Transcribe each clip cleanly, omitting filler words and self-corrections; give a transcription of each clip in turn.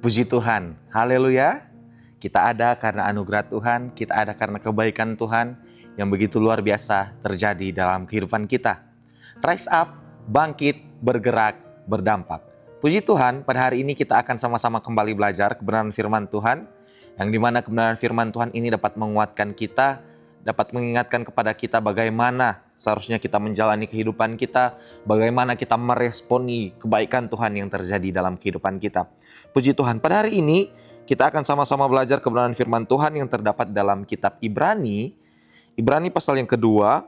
Puji Tuhan, haleluya. Kita ada karena anugerah Tuhan, kita ada karena kebaikan Tuhan yang begitu luar biasa terjadi dalam kehidupan kita. Rise up, bangkit, bergerak, berdampak. Puji Tuhan, pada hari ini kita akan sama-sama kembali belajar kebenaran firman Tuhan, yang dimana kebenaran firman Tuhan ini dapat menguatkan kita, dapat mengingatkan kepada kita bagaimana seharusnya kita menjalani kehidupan kita, bagaimana kita meresponi kebaikan Tuhan yang terjadi dalam kehidupan kita. Puji Tuhan, pada hari ini kita akan sama-sama belajar kebenaran firman Tuhan yang terdapat dalam kitab Ibrani. Ibrani pasal yang kedua,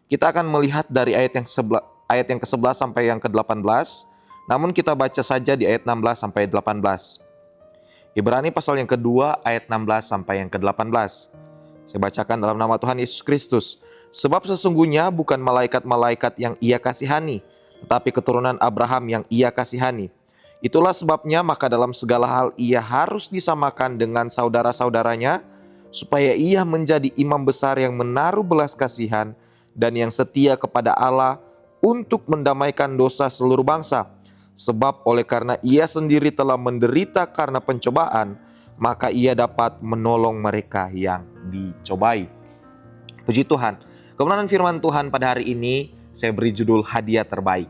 kita akan melihat dari ayat yang ke-11 sampai yang ke-18. Namun kita baca saja di ayat 16 sampai 18. Ibrani pasal yang kedua ayat 16 sampai yang ke-18. Saya bacakan dalam nama Tuhan Yesus Kristus. Sebab sesungguhnya bukan malaikat-malaikat yang Ia kasihani, tetapi keturunan Abraham yang Ia kasihani. Itulah sebabnya maka dalam segala hal Ia harus disamakan dengan saudara-saudaranya, supaya Ia menjadi imam besar yang menaruh belas kasihan dan yang setia kepada Allah untuk mendamaikan dosa seluruh bangsa. Sebab oleh karena Ia sendiri telah menderita karena pencobaan, maka Ia dapat menolong mereka yang dicobai. Puji Tuhan, kebenaran firman Tuhan pada hari ini saya beri judul hadiah terbaik.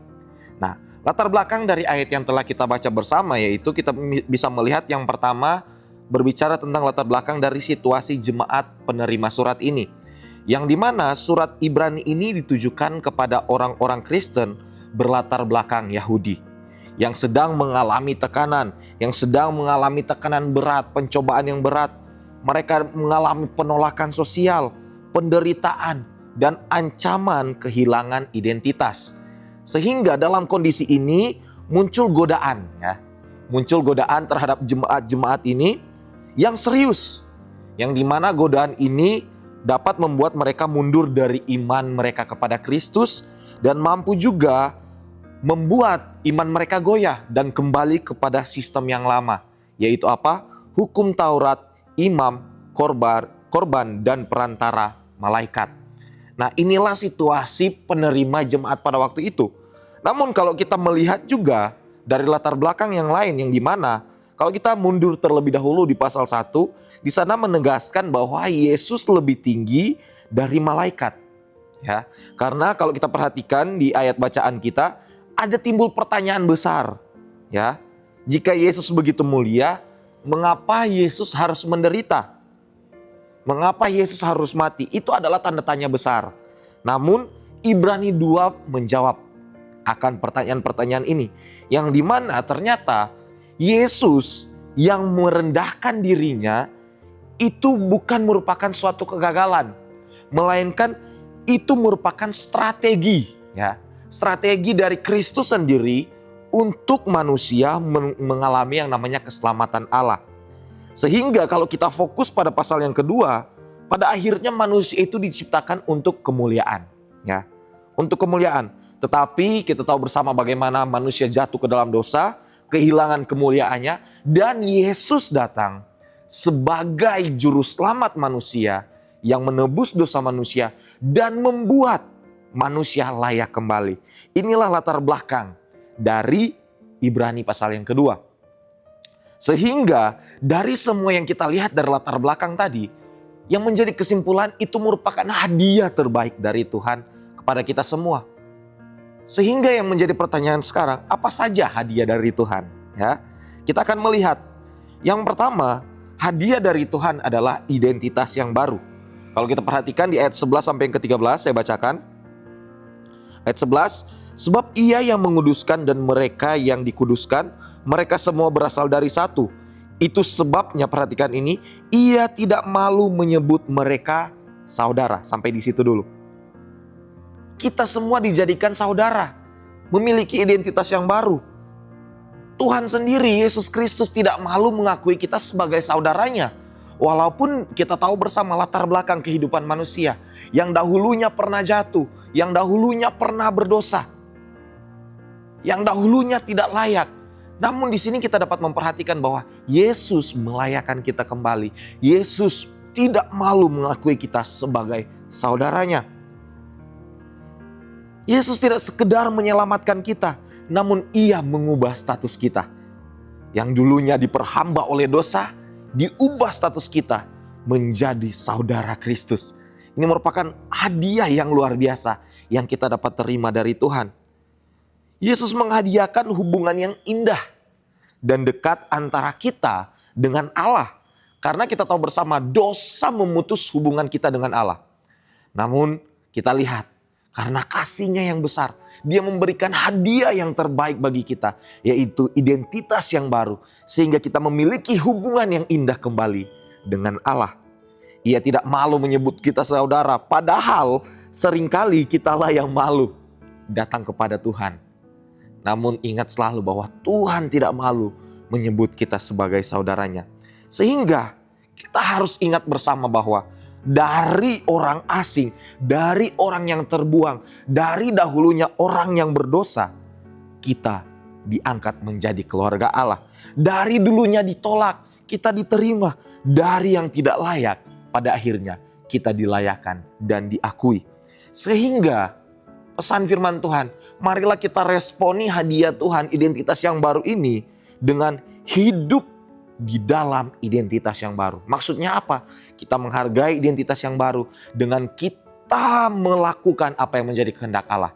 Nah, latar belakang dari ayat yang telah kita baca bersama, yaitu kita bisa melihat yang pertama berbicara tentang latar belakang dari situasi jemaat penerima surat ini, yang dimana surat Ibrani ini ditujukan kepada orang-orang Kristen berlatar belakang Yahudi yang sedang mengalami tekanan, yang sedang mengalami tekanan berat, pencobaan yang berat. Mereka mengalami penolakan sosial, penderitaan, dan ancaman kehilangan identitas. Sehingga dalam kondisi ini muncul godaan, muncul godaan terhadap jemaat-jemaat ini yang serius, yang dimana godaan ini dapat membuat mereka mundur dari iman mereka kepada Kristus dan mampu juga membuat iman mereka goyah dan kembali kepada sistem yang lama, yaitu apa? Hukum Taurat, imam, korban dan perantara malaikat. Nah, inilah situasi penerima jemaat pada waktu itu. Namun kalau kita melihat juga dari latar belakang yang lain, yang dimana kalau kita mundur terlebih dahulu di pasal 1, di sana menegaskan bahwa Yesus lebih tinggi dari malaikat. Ya, karena kalau kita perhatikan di ayat bacaan kita, ada timbul pertanyaan besar. Ya, jika Yesus begitu mulia, mengapa Yesus harus menderita? Mengapa Yesus harus mati? Itu adalah tanda tanya besar. Namun Ibrani 2 menjawab akan pertanyaan-pertanyaan ini, yang dimana ternyata Yesus yang merendahkan dirinya itu bukan merupakan suatu kegagalan, melainkan itu merupakan strategi, strategi dari Kristus sendiri untuk manusia mengalami yang namanya keselamatan Allah. Sehingga kalau kita fokus pada pasal yang kedua, pada akhirnya manusia itu diciptakan untuk kemuliaan, untuk kemuliaan. Tetapi kita tahu bersama bagaimana manusia jatuh ke dalam dosa, kehilangan kemuliaannya, dan Yesus datang sebagai juru selamat manusia yang menebus dosa manusia dan membuat manusia layak kembali. Inilah latar belakang dari Ibrani pasal yang kedua. Sehingga dari semua yang kita lihat dari latar belakang tadi, yang menjadi kesimpulan itu merupakan hadiah terbaik dari Tuhan kepada kita semua. Sehingga yang menjadi pertanyaan sekarang, apa saja hadiah dari Tuhan? Kita akan melihat. Yang pertama, hadiah dari Tuhan adalah identitas yang baru. Kalau kita perhatikan di ayat 11 sampai yang ke-13, saya bacakan. Ayat 11, sebab Ia yang menguduskan dan mereka yang dikuduskan, mereka semua berasal dari satu. Itu sebabnya, perhatikan ini, Ia tidak malu menyebut mereka saudara. Sampai di situ dulu. Kita semua dijadikan saudara, memiliki identitas yang baru. Tuhan sendiri, Yesus Kristus, tidak malu mengakui kita sebagai saudaranya. Walaupun kita tahu bersama latar belakang kehidupan manusia, yang dahulunya pernah jatuh, yang dahulunya pernah berdosa, yang dahulunya tidak layak. Namun di sini kita dapat memperhatikan bahwa Yesus melayakkan kita kembali. Yesus tidak malu mengakui kita sebagai saudaranya. Yesus tidak sekedar menyelamatkan kita, namun Ia mengubah status kita. yang dulunya diperhamba oleh dosa, diubah status kita menjadi saudara Kristus. Ini merupakan hadiah yang luar biasa yang kita dapat terima dari Tuhan. Yesus menghadiahkan hubungan yang indah dan dekat antara kita dengan Allah. Karena kita tahu bersama dosa memutus hubungan kita dengan Allah. Namun kita lihat karena kasih-Nya yang besar, Dia memberikan hadiah yang terbaik bagi kita, yaitu identitas yang baru, sehingga kita memiliki hubungan yang indah kembali dengan Allah. Ia tidak malu menyebut kita saudara, padahal seringkali kitalah yang malu datang kepada Tuhan. Namun ingat selalu bahwa Tuhan tidak malu menyebut kita sebagai saudaranya. Sehingga kita harus ingat bersama bahwa dari orang asing, dari orang yang terbuang, dari dahulunya orang yang berdosa, kita diangkat menjadi keluarga Allah. Dari dulunya ditolak, kita diterima. Dari yang tidak layak, pada akhirnya kita dilayakkan dan diakui. Sehingga pesan firman Tuhan, marilah kita responi hadiah Tuhan, identitas yang baru ini dengan hidup di dalam identitas yang baru. Maksudnya apa? Kita menghargai identitas yang baru dengan kita melakukan apa yang menjadi kehendak Allah.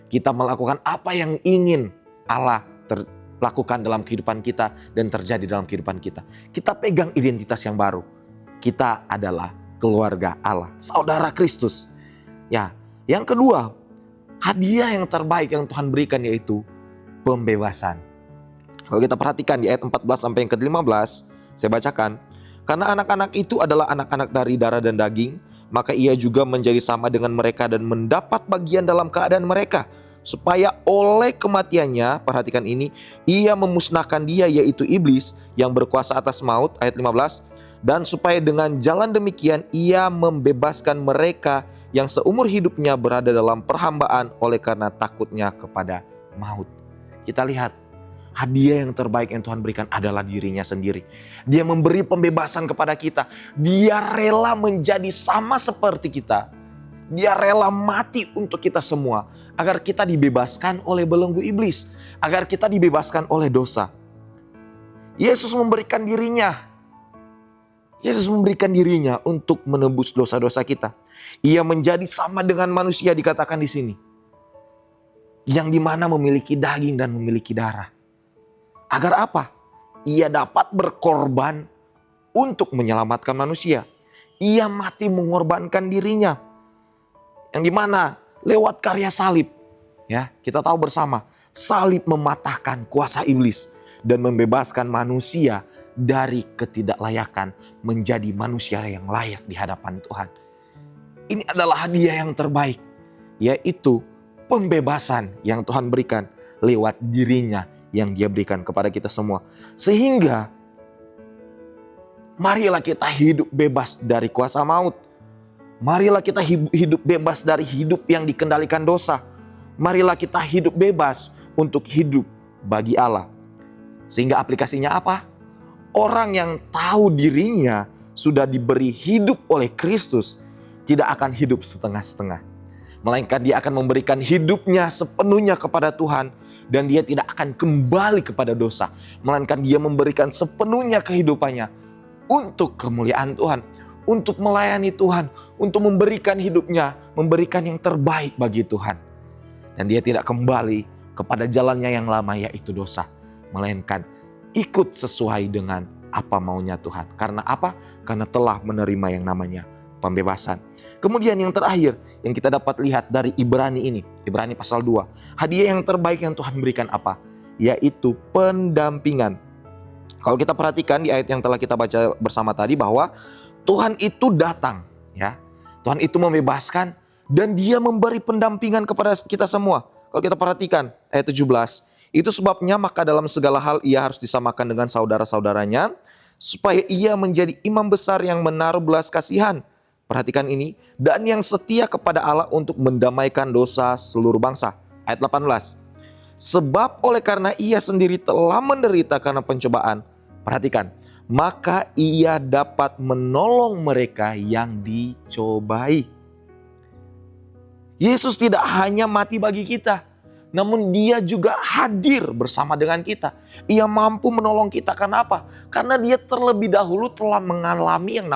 Kita melakukan apa yang ingin Allah lakukan dalam kehidupan kita dan terjadi dalam kehidupan kita. Kita pegang identitas yang baru. Kita adalah keluarga Allah, saudara Kristus. Ya, yang kedua, hadiah yang terbaik yang Tuhan berikan yaitu pembebasan. Kalau kita perhatikan di ayat 14 sampai yang ke-15, saya bacakan. Karena anak-anak itu adalah anak-anak dari darah dan daging, maka ia juga menjadi sama dengan mereka dan mendapat bagian dalam keadaan mereka. Supaya oleh kematiannya, perhatikan ini, ia memusnahkan dia yaitu iblis yang berkuasa atas maut, ayat 15. Dan supaya dengan jalan demikian ia membebaskan mereka yang seumur hidupnya berada dalam perhambaan oleh karena takutnya kepada maut. Kita lihat hadiah yang terbaik yang Tuhan berikan adalah dirinya sendiri. Dia memberi pembebasan kepada kita. Dia rela menjadi sama seperti kita. Dia rela mati untuk kita semua agar kita dibebaskan oleh belenggu iblis, agar kita dibebaskan oleh dosa. Yesus memberikan dirinya. Yesus memberikan dirinya untuk menebus dosa-dosa kita. Ia menjadi sama dengan manusia dikatakan di sini, yang dimana memiliki daging dan memiliki darah. Agar apa? Ia dapat berkorban untuk menyelamatkan manusia. Ia mati mengorbankan dirinya. Yang dimana lewat karya salib. Ya, kita tahu bersama, salib mematahkan kuasa iblis dan membebaskan manusia dari ketidaklayakan menjadi manusia yang layak di hadapan Tuhan. Ini adalah hadiah yang terbaik, yaitu pembebasan yang Tuhan berikan lewat dirinya yang Dia berikan kepada kita semua. Sehingga marilah kita hidup bebas dari kuasa maut. Marilah kita hidup bebas dari hidup yang dikendalikan dosa. Marilah kita hidup bebas untuk hidup bagi Allah. Sehingga aplikasinya apa? Orang yang tahu dirinya sudah diberi hidup oleh Kristus tidak akan hidup setengah-setengah. Melainkan dia akan memberikan hidupnya sepenuhnya kepada Tuhan. Dan dia tidak akan kembali kepada dosa. Melainkan dia memberikan sepenuhnya kehidupannya untuk kemuliaan Tuhan. Untuk melayani Tuhan. Untuk memberikan hidupnya. Memberikan yang terbaik bagi Tuhan. Dan dia tidak kembali kepada jalannya yang lama, yaitu dosa. Melainkan ikut sesuai dengan apa maunya Tuhan. Karena apa? Karena telah menerima yang namanya pembebasan. Kemudian yang terakhir yang kita dapat lihat dari Ibrani ini. Ibrani pasal 2. Hadiah yang terbaik yang Tuhan berikan apa? Yaitu pendampingan. Kalau kita perhatikan di ayat yang telah kita baca bersama tadi bahwa Tuhan itu datang. Ya, Tuhan itu membebaskan dan Dia memberi pendampingan kepada kita semua. Kalau kita perhatikan ayat 17. Itu sebabnya maka dalam segala hal ia harus disamakan dengan saudara-saudaranya. Supaya ia menjadi imam besar yang menaruh belas kasihan. Perhatikan ini. Dan yang setia kepada Allah untuk mendamaikan dosa seluruh bangsa. Ayat 18. Sebab oleh karena ia sendiri telah menderita karena pencobaan. Perhatikan. Maka ia dapat menolong mereka yang dicobai. Yesus tidak hanya mati bagi kita. namun Dia juga hadir bersama dengan kita. Ia mampu menolong kita. Kenapa? Karena Dia terlebih dahulu telah mengalami yang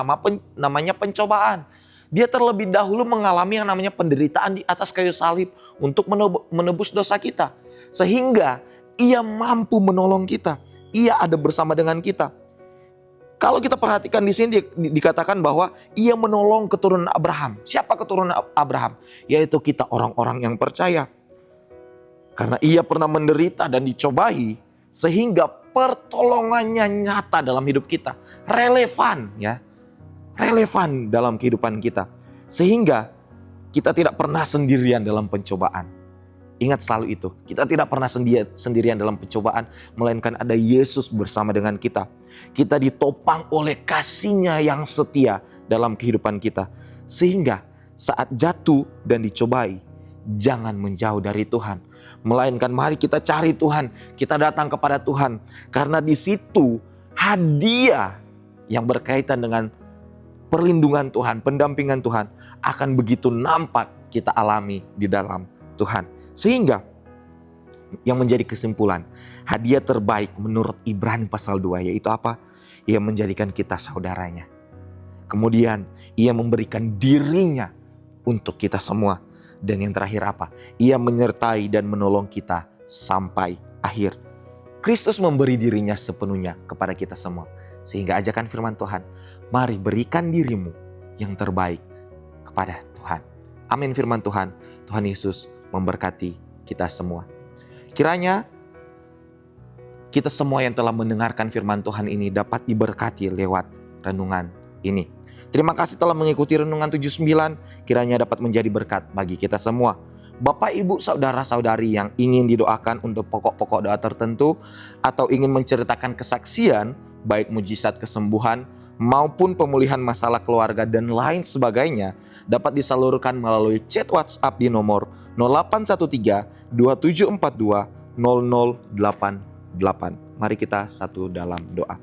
namanya pencobaan. Dia terlebih dahulu mengalami yang namanya penderitaan di atas kayu salib untuk menebus dosa kita. Sehingga Ia mampu menolong kita. Ia ada bersama dengan kita. Kalau kita perhatikan di sini dikatakan bahwa Ia menolong keturunan Abraham. Siapa keturunan Abraham? Yaitu kita orang-orang yang percaya. Karena Ia pernah menderita dan dicobai, sehingga pertolongannya nyata dalam hidup kita. Relevan ya. Relevan dalam kehidupan kita. Sehingga kita tidak pernah sendirian dalam pencobaan. Ingat selalu itu, kita tidak pernah sendirian dalam pencobaan, melainkan ada Yesus bersama dengan kita. Kita ditopang oleh kasih-Nya yang setia dalam kehidupan kita. Sehingga saat jatuh dan dicobai, jangan menjauh dari Tuhan. Melainkan mari kita cari Tuhan, kita datang kepada Tuhan. Karena di situ hadiah yang berkaitan dengan perlindungan Tuhan, pendampingan Tuhan akan begitu nampak kita alami di dalam Tuhan. Sehingga yang menjadi kesimpulan, hadiah terbaik menurut Ibrani pasal 2 yaitu apa? Ia menjadikan kita saudaranya. Kemudian Ia memberikan dirinya untuk kita semua. Dan yang terakhir apa? Ia menyertai dan menolong kita sampai akhir. Kristus memberi dirinya sepenuhnya kepada kita semua. Sehingga ajakan firman Tuhan, mari berikan dirimu yang terbaik kepada Tuhan. Amin firman Tuhan. Tuhan Yesus memberkati kita semua. Kiranya kita semua yang telah mendengarkan firman Tuhan ini dapat diberkati lewat renungan ini. Terima kasih telah mengikuti renungan 79. Kiranya dapat menjadi berkat bagi kita semua. Bapak, Ibu, Saudara-saudari yang ingin didoakan untuk pokok-pokok doa tertentu atau ingin menceritakan kesaksian, baik mujizat kesembuhan maupun pemulihan masalah keluarga dan lain sebagainya, dapat disalurkan melalui chat WhatsApp di nomor 0813 2742 0088. Mari kita satu dalam doa.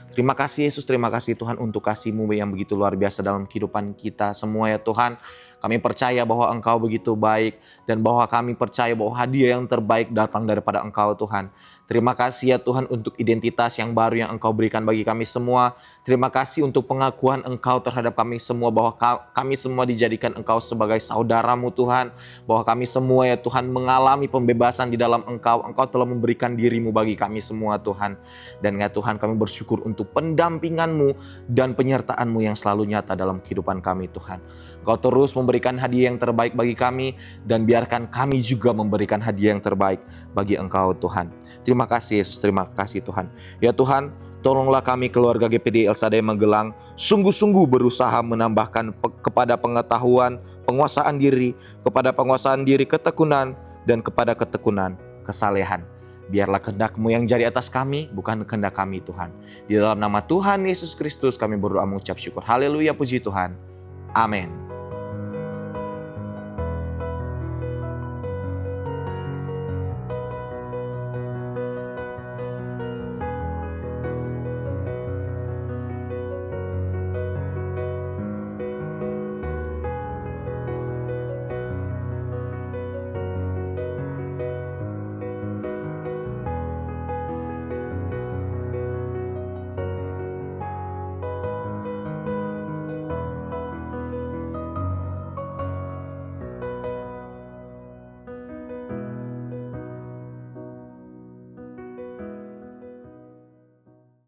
Terima kasih Yesus, terima kasih Tuhan untuk kasih-Mu yang begitu luar biasa dalam kehidupan kita semua ya Tuhan. Kami percaya bahwa Engkau begitu baik dan bahwa kami percaya bahwa hadiah yang terbaik datang daripada Engkau Tuhan. Terima kasih ya Tuhan untuk identitas yang baru yang Engkau berikan bagi kami semua. Terima kasih untuk pengakuan Engkau terhadap kami semua bahwa kami semua dijadikan Engkau sebagai saudara-Mu Tuhan. Bahwa kami semua ya Tuhan mengalami pembebasan di dalam Engkau. Engkau telah memberikan diri-Mu bagi kami semua Tuhan. Dan ya Tuhan kami bersyukur untuk pendampingan-Mu dan penyertaan-Mu yang selalu nyata dalam kehidupan kami Tuhan. Engkau terus memberikan hadiah yang terbaik bagi kami dan biarkan kami juga memberikan hadiah yang terbaik bagi Engkau Tuhan. Terima kasih Yesus, terima kasih Tuhan. Ya Tuhan, tolonglah kami keluarga GPD El Shaddai Magelang sungguh-sungguh berusaha menambahkan kepada pengetahuan, penguasaan diri, ketekunan, dan kepada ketekunan kesalehan. Biarlah kehendak-Mu yang jadi atas kami, bukan kehendak kami Tuhan. Di dalam nama Tuhan Yesus Kristus kami berdoa mengucap syukur. Haleluya, puji Tuhan. Amin.